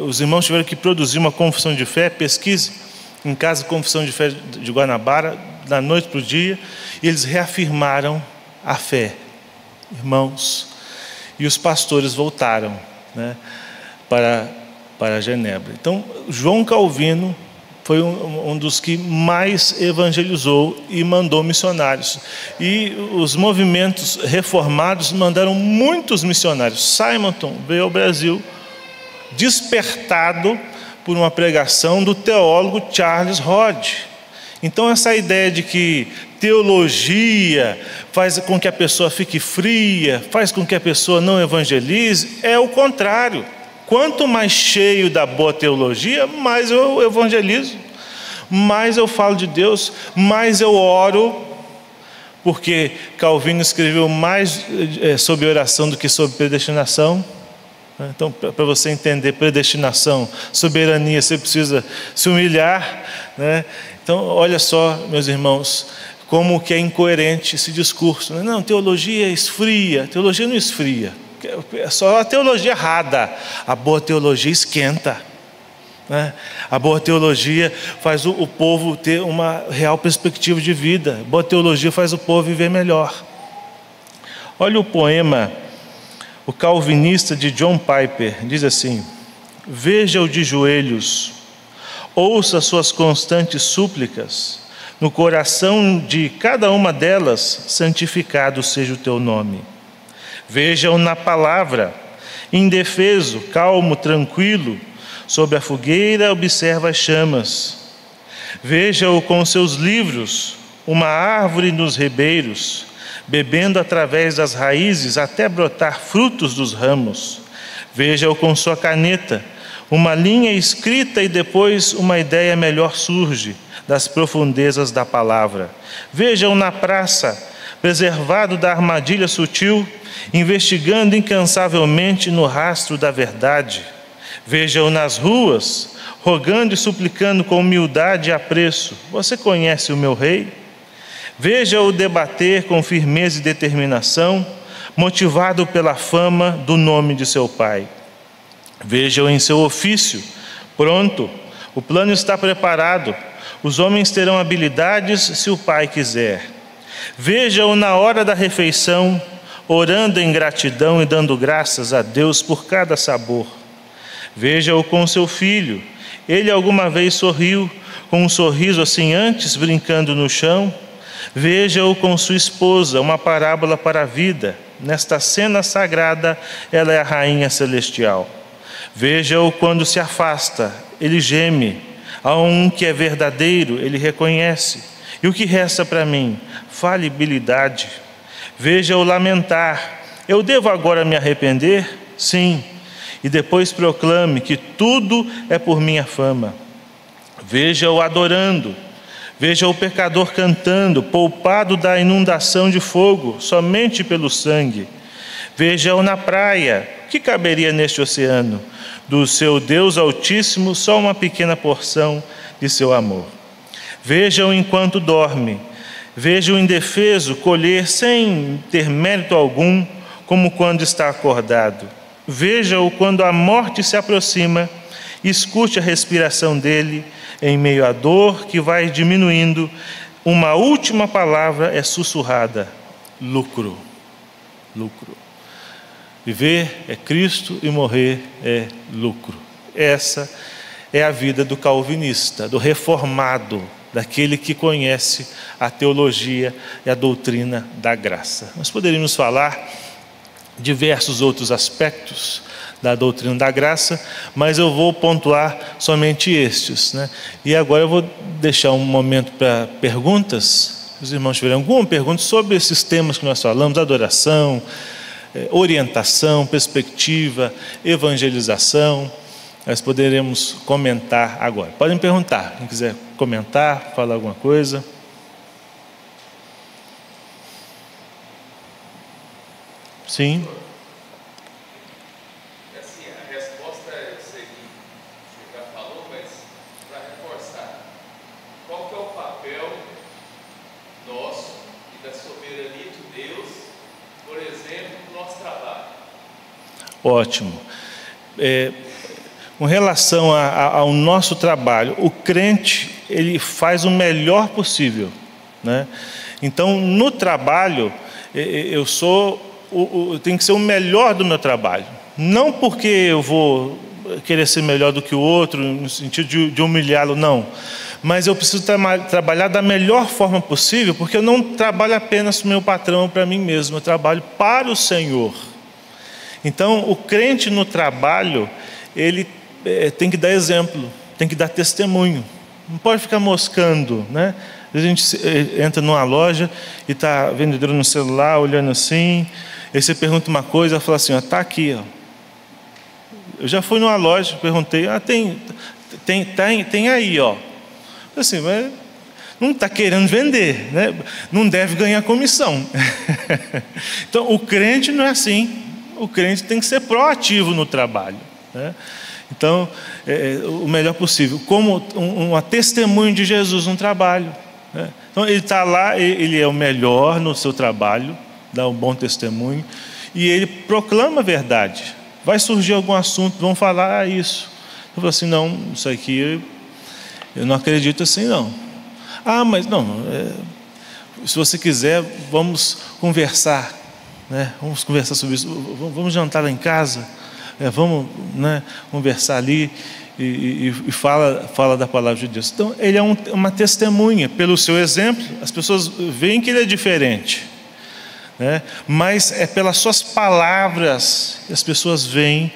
Os irmãos tiveram que produzir uma confissão de fé. Pesquise em casa a confissão de fé de Guanabara, da noite para o dia, e eles reafirmaram a fé, irmãos, e os pastores voltaram, né, para Genebra. Então João Calvino foi um dos que mais evangelizou e mandou missionários. E os movimentos reformados mandaram muitos missionários. Simonton veio ao Brasil despertado por uma pregação do teólogo Charles Hodge. Então essa ideia de que teologia faz com que a pessoa fique fria, faz com que a pessoa não evangelize, é o contrário. Quanto mais cheio da boa teologia, mais eu evangelizo, mais eu falo de Deus, mais eu oro porque Calvino escreveu mais sobre oração do que sobre predestinação. Então, para você entender predestinação, soberania, você precisa se humilhar, né? Então, olha só, meus irmãos, como que é incoerente esse discurso. Não, teologia esfria. Teologia não esfria. É só a teologia errada. A boa teologia esquenta, né? A boa teologia faz o povo ter uma real perspectiva de vida. A boa teologia faz o povo viver melhor. Olha o poema, o calvinista de John Piper, diz assim: veja-o de joelhos, ouça suas constantes súplicas, no coração de cada uma delas, santificado seja o teu nome. Veja-o na palavra, indefeso, calmo, tranquilo, sobre a fogueira observa as chamas. Veja-o com seus livros, uma árvore nos ribeiros, bebendo através das raízes até brotar frutos dos ramos. Veja-o com sua caneta, uma linha escrita e depois uma ideia melhor surge das profundezas da palavra. Veja-o na praça, preservado da armadilha sutil, investigando incansavelmente no rastro da verdade. Veja-o nas ruas, rogando e suplicando com humildade e apreço: você conhece o meu rei? Veja-o debater com firmeza e determinação, motivado pela fama do nome de seu pai. Veja-o em seu ofício, pronto, o plano está preparado, os homens terão habilidades se o pai quiser. Veja-o na hora da refeição, orando em gratidão e dando graças a Deus por cada sabor. Veja-o com seu filho, ele alguma vez sorriu, com um sorriso assim antes, brincando no chão. Veja-o com sua esposa, uma parábola para a vida. Nesta cena sagrada, ela é a rainha celestial. Veja-o quando se afasta, ele geme. A um que é verdadeiro, ele reconhece. E o que resta para mim? Falibilidade. Veja-o lamentar: eu devo agora me arrepender? Sim. E depois proclame que tudo é por minha fama. Veja-o adorando. Veja o pecador cantando, poupado da inundação de fogo, somente pelo sangue. Veja-o na praia, que caberia neste oceano? Do seu Deus Altíssimo, só uma pequena porção de seu amor. Veja-o enquanto dorme. Veja o indefeso colher sem ter mérito algum, como quando está acordado. Veja-o quando a morte se aproxima, escute a respiração dele em meio à dor que vai diminuindo. Uma última palavra é sussurrada: lucro. Lucro. Viver é Cristo e morrer é lucro. Essa é a vida do calvinista, do reformado, daquele que conhece a teologia e a doutrina da graça. Nós poderíamos falar diversos outros aspectos da doutrina da graça, mas eu vou pontuar somente estes, né? E agora eu vou deixar um momento para perguntas. Os irmãos tiverem alguma pergunta sobre esses temas que nós falamos: adoração, orientação, perspectiva, evangelização, nós poderemos comentar agora. Podem perguntar, quem quiser comentar, falar alguma coisa. Sim. Assim, a resposta é o seguinte: você já falou, mas para reforçar, qual que é o papel nosso e da soberania de Deus, por exemplo, no nosso trabalho? Ótimo. Com relação ao nosso trabalho, o crente, ele faz o melhor possível, né? Então, no trabalho, eu tenho que ser o melhor do meu trabalho. Não porque eu vou querer ser melhor do que o outro, no sentido de humilhá-lo, não. Mas eu preciso trabalhar da melhor forma possível, porque eu não trabalho apenas para o meu patrão, para mim mesmo, eu trabalho para o Senhor. Então, o crente no trabalho, ele tem que dar exemplo, tem que dar testemunho. Não pode ficar moscando, né? A gente entra numa loja e está a vendedora no celular, olhando assim, aí você pergunta uma coisa, ela fala assim: está aqui, ó. Eu já fui numa loja, perguntei: tem aí, ó. Assim, mas não está querendo vender, né? Não deve ganhar comissão. Então, o crente não é assim. O crente tem que ser proativo no trabalho, né? Então, o melhor possível, como uma testemunho de Jesus no trabalho, né? Então, ele está lá, ele é o melhor no seu trabalho, dá um bom testemunho, e ele proclama a verdade. Vai surgir algum assunto, vão falar isso. Eu falo assim, não, isso aqui eu não acredito assim, não. Ah, mas não, se você quiser, vamos conversar, né? Vamos conversar sobre isso, vamos jantar lá em casa, vamos, né, conversar ali e fala da palavra de Deus. Então, ele é uma testemunha. Pelo seu exemplo, as pessoas veem que ele é diferente, né? Mas é pelas suas palavras que as pessoas veem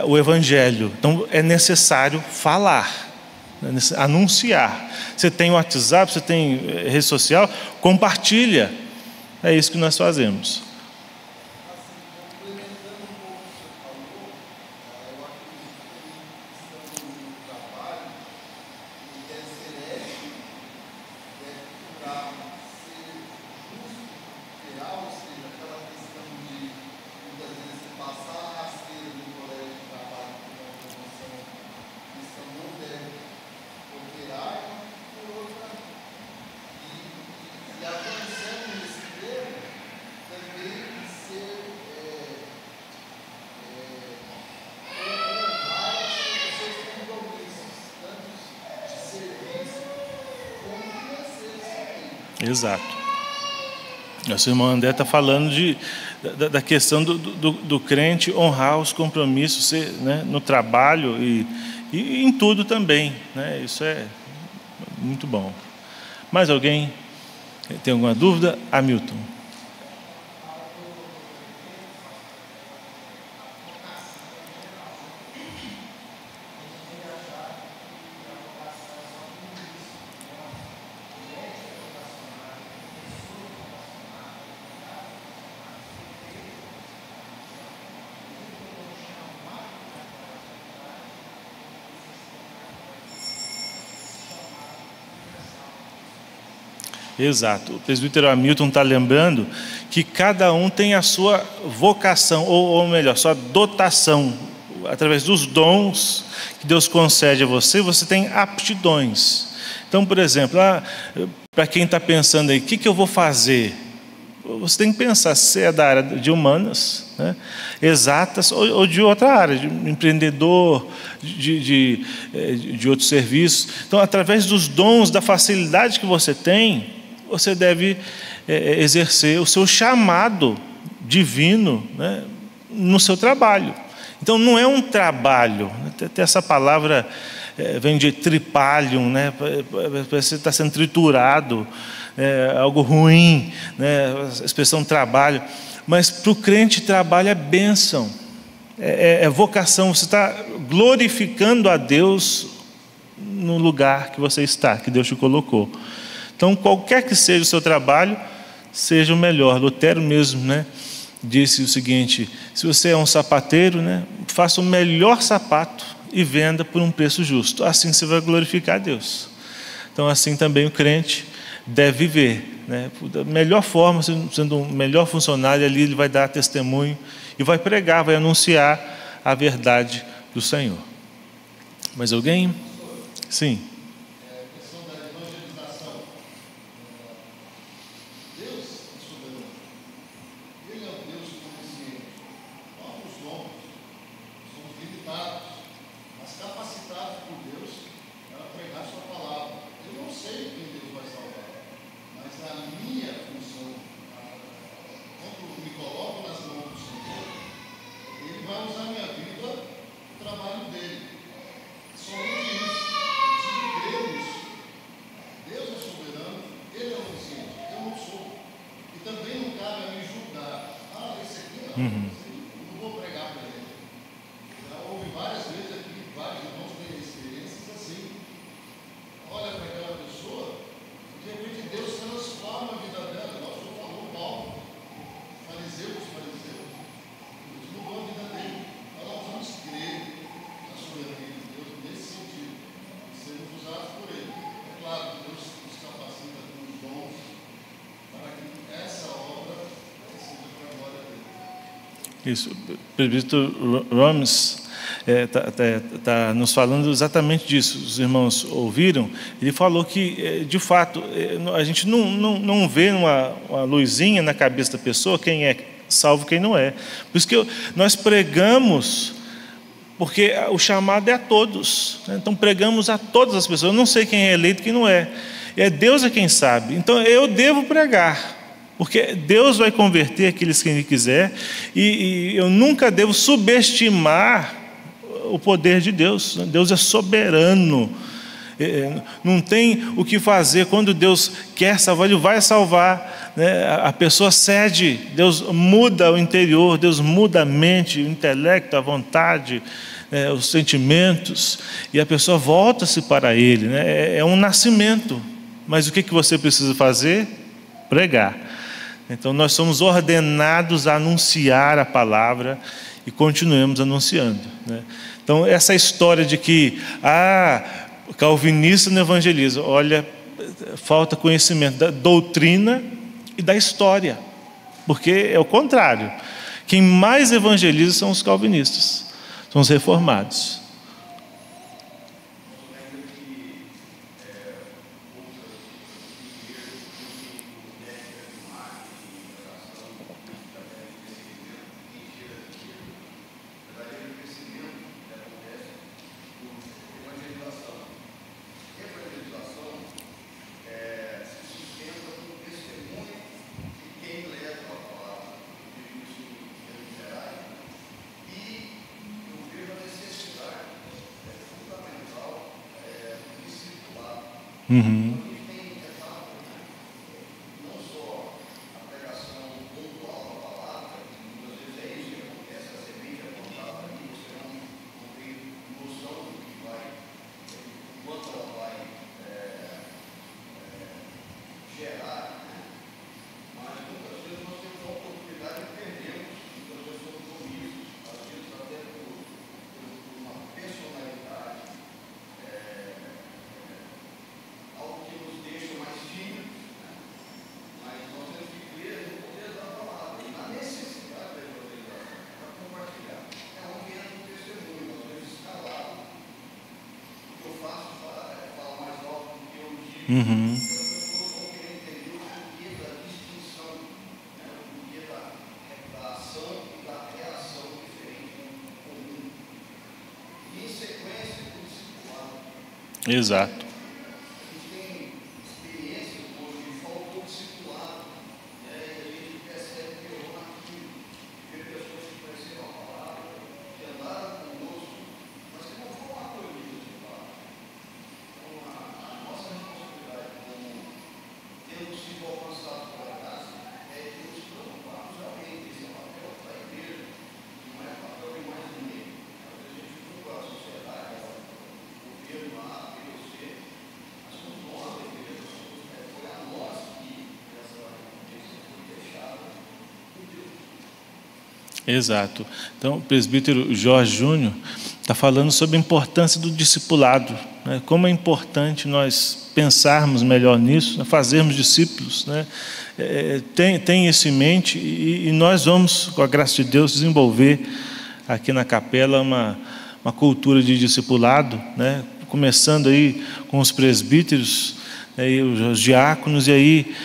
o Evangelho. Então, é necessário falar, anunciar. Você tem WhatsApp, você tem rede social, compartilha. É isso que nós fazemos. Exato. Nosso irmão André está falando da questão do crente honrar os compromissos, né, no trabalho e em tudo também, né? Isso é muito bom. Mais alguém tem alguma dúvida? Hamilton. Exato. O presbítero Hamilton está lembrando que cada um tem a sua vocação, ou melhor, sua dotação. Através dos dons que Deus concede a você, você tem aptidões. Então, por exemplo, para quem está pensando aí, o que eu vou fazer? Você tem que pensar se é da área de humanas, né, exatas, ou de outra área, de empreendedor, de outros serviços. Então, através dos dons, da facilidade que você tem, você deve exercer o seu chamado divino, né, no seu trabalho. Então, não é um trabalho. Até essa palavra vem de tripalium, né, parece que está sendo triturado, algo ruim, né, a expressão trabalho. Mas para o crente, trabalho é bênção, é vocação. Você está glorificando a Deus no lugar que você está, que Deus te colocou. Então, qualquer que seja o seu trabalho, seja o melhor. Lutero mesmo, né, disse o seguinte: se você é um sapateiro, né, faça o melhor sapato e venda por um preço justo. Assim você vai glorificar a Deus. Então, assim também o crente deve viver, né, da melhor forma, sendo um melhor funcionário ali, ele vai dar testemunho e vai pregar, vai anunciar a verdade do Senhor. Mais alguém? Sim. Isso, o presbítero Romes está nos falando exatamente disso. Os irmãos ouviram? Ele falou que, de fato, a gente não vê uma luzinha na cabeça da pessoa quem é salvo e quem não é. Por isso que nós pregamos, porque o chamado é a todos, né? Então pregamos a todas as pessoas. Eu não sei quem é eleito e quem não é. Deus é quem sabe. Então eu devo pregar, porque Deus vai converter aqueles que Ele quiser, e eu nunca devo subestimar o poder de Deus. Deus é soberano, não tem o que fazer. Quando Deus quer salvar, Ele vai salvar, né? A pessoa cede, Deus muda o interior, Deus muda a mente, o intelecto, a vontade, os sentimentos, e a pessoa volta-se para Ele, né? É um nascimento. Mas o que você precisa fazer? Pregar. Então nós somos ordenados a anunciar a palavra, e continuemos anunciando, né? Então essa história de que calvinista não evangeliza, olha, falta conhecimento da doutrina e da história, porque é o contrário. Quem mais evangeliza são os calvinistas, são os reformados. Uhum. Uhum. Exato. Exato. Então, o presbítero Jorge Júnior está falando sobre a importância do discipulado, né? Como é importante nós pensarmos melhor nisso, né? Fazermos discípulos, né? Tem isso em mente, e nós vamos, com a graça de Deus, desenvolver aqui na capela uma cultura de discipulado, né? Começando aí com os presbíteros, aí os diáconos, e aí,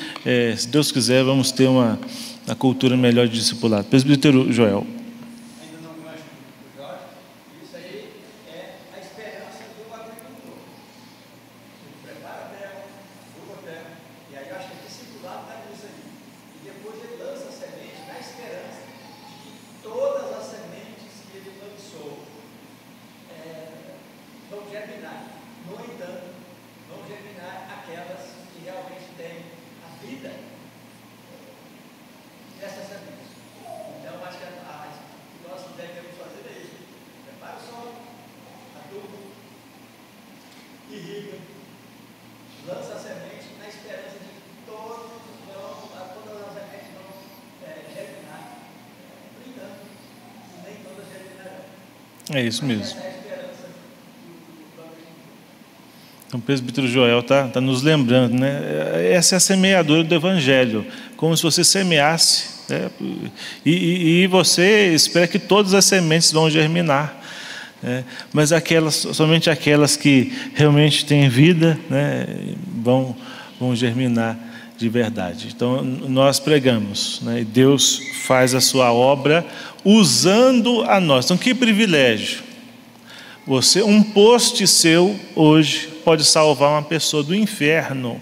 se Deus quiser, vamos ter uma cultura melhor de discipulado. Presbítero Joel. Ainda não conhece o Jorge, isso aí é a esperança do agricultor. Ele prepara a terra, uva a terra, e aí eu acho que é discipulado está nisso aí. E depois ele lança a semente na esperança de que todas as sementes que ele lançou vão germinar. No entanto, vão germinar aquelas que realmente têm a vida dessas sementes. Então, acho que o que nós devemos fazer é isso: prepara o solo, aduba, irriga, lança a semente na esperança de que todas as sementes vão germinar. No entanto, nem todas germinarão. É isso mesmo. Essa é a esperança do agricultor. Então, o presbítero Joel está nos lembrando, né? Essa é a semeadura do Evangelho, como se você semeasse, né? E você espera que todas as sementes vão germinar, né? Mas somente aquelas que realmente têm vida, né, vão germinar de verdade. Então, nós pregamos, né, e Deus faz a sua obra usando a nós. Então, que privilégio! Um post seu hoje pode salvar uma pessoa do inferno.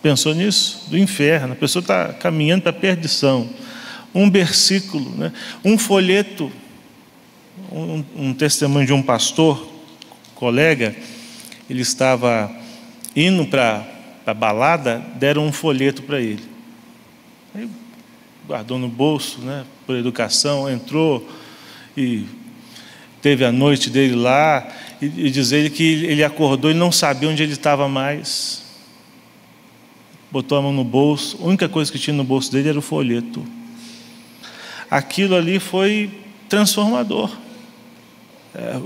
Pensou nisso? Do inferno. A pessoa está caminhando para a perdição. Um versículo, né? Um folheto, um testemunho de um pastor, colega, ele estava indo para a balada, deram um folheto para ele. Aí guardou no bolso, né, por educação, entrou e teve a noite dele lá, e diz ele que ele acordou e não sabia onde ele estava mais. Botou a mão no bolso, a única coisa que tinha no bolso dele era o folheto. Aquilo ali foi transformador.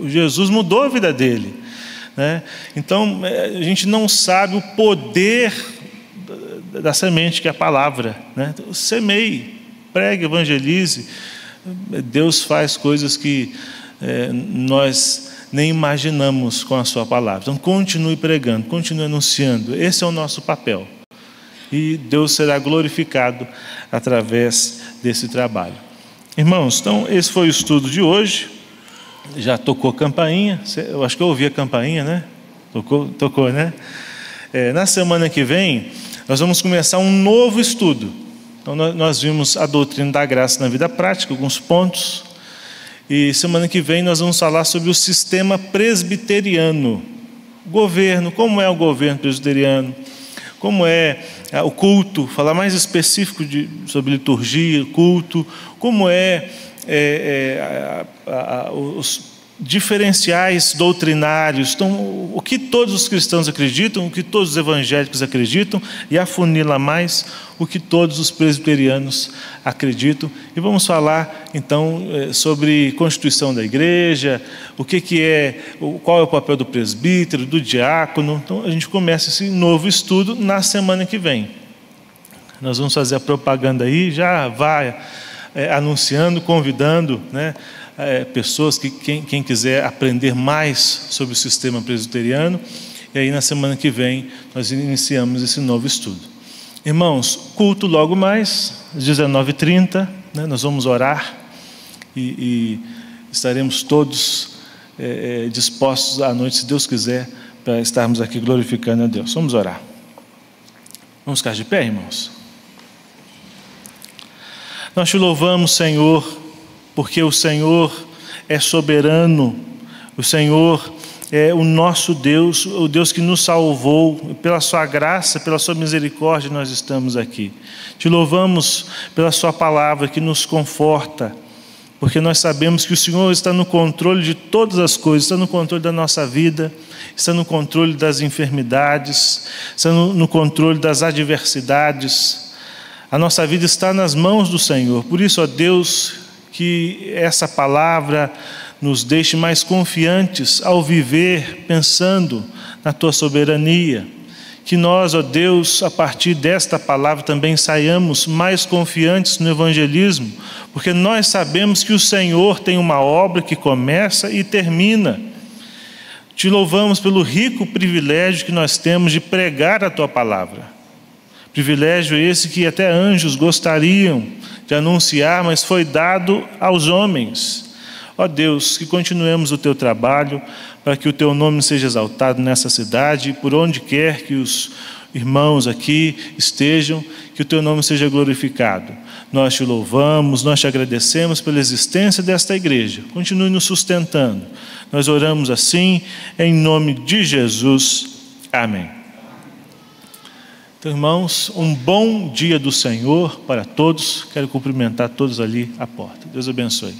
Jesus mudou a vida dele, né? Então, a gente não sabe o poder da semente, que é a palavra, né? Semeie, pregue, evangelize. Deus faz coisas que nós nem imaginamos com a sua palavra. Então, continue pregando, continue anunciando. Esse é o nosso papel. E Deus será glorificado através desse trabalho. Irmãos, então esse foi o estudo de hoje. Já tocou campainha? Eu acho que eu ouvi a campainha, né? Tocou, né? Na semana que vem, nós vamos começar um novo estudo. Então, nós vimos a doutrina da graça na vida prática, alguns pontos. E semana que vem nós vamos falar sobre o sistema presbiteriano. Governo, como é o governo presbiteriano? Como é o culto? Falar mais específico sobre liturgia, culto. Como os diferenciais doutrinários. Então, o que todos os cristãos acreditam, o que todos os evangélicos acreditam, e afunila mais o que todos os presbiterianos acreditam. E vamos falar então sobre constituição da igreja, qual é o papel do presbítero, do diácono. Então a gente começa esse novo estudo na semana que vem. Nós vamos fazer a propaganda aí, já vai anunciando, convidando, né, pessoas que quem quiser aprender mais sobre o sistema presbiteriano. E aí na semana que vem nós iniciamos esse novo estudo. Irmãos, culto logo mais às 19h30, né, nós vamos orar e estaremos todos dispostos à noite, se Deus quiser, para estarmos aqui glorificando a Deus. Vamos orar. Vamos ficar de pé, irmãos? Nós te louvamos, Senhor, porque o Senhor é soberano, o Senhor é o nosso Deus, o Deus que nos salvou, e pela sua graça, pela sua misericórdia nós estamos aqui. Te louvamos pela sua palavra que nos conforta, porque nós sabemos que o Senhor está no controle de todas as coisas, está no controle da nossa vida, está no controle das enfermidades, está no controle das adversidades. A nossa vida está nas mãos do Senhor. Por isso, ó Deus, que essa palavra nos deixe mais confiantes ao viver pensando na Tua soberania. Que nós, ó Deus, a partir desta palavra também saiamos mais confiantes no evangelismo, porque nós sabemos que o Senhor tem uma obra que começa e termina. Te louvamos pelo rico privilégio que nós temos de pregar a Tua palavra. Privilégio esse que até anjos gostariam de anunciar, mas foi dado aos homens. Ó Deus, que continuemos o Teu trabalho, para que o Teu nome seja exaltado nessa cidade, e por onde quer que os irmãos aqui estejam, que o Teu nome seja glorificado. Nós Te louvamos, nós Te agradecemos pela existência desta igreja. Continue nos sustentando. Nós oramos assim, em nome de Jesus. Amém. Então, irmãos, um bom dia do Senhor para todos. Quero cumprimentar todos ali à porta. Deus abençoe.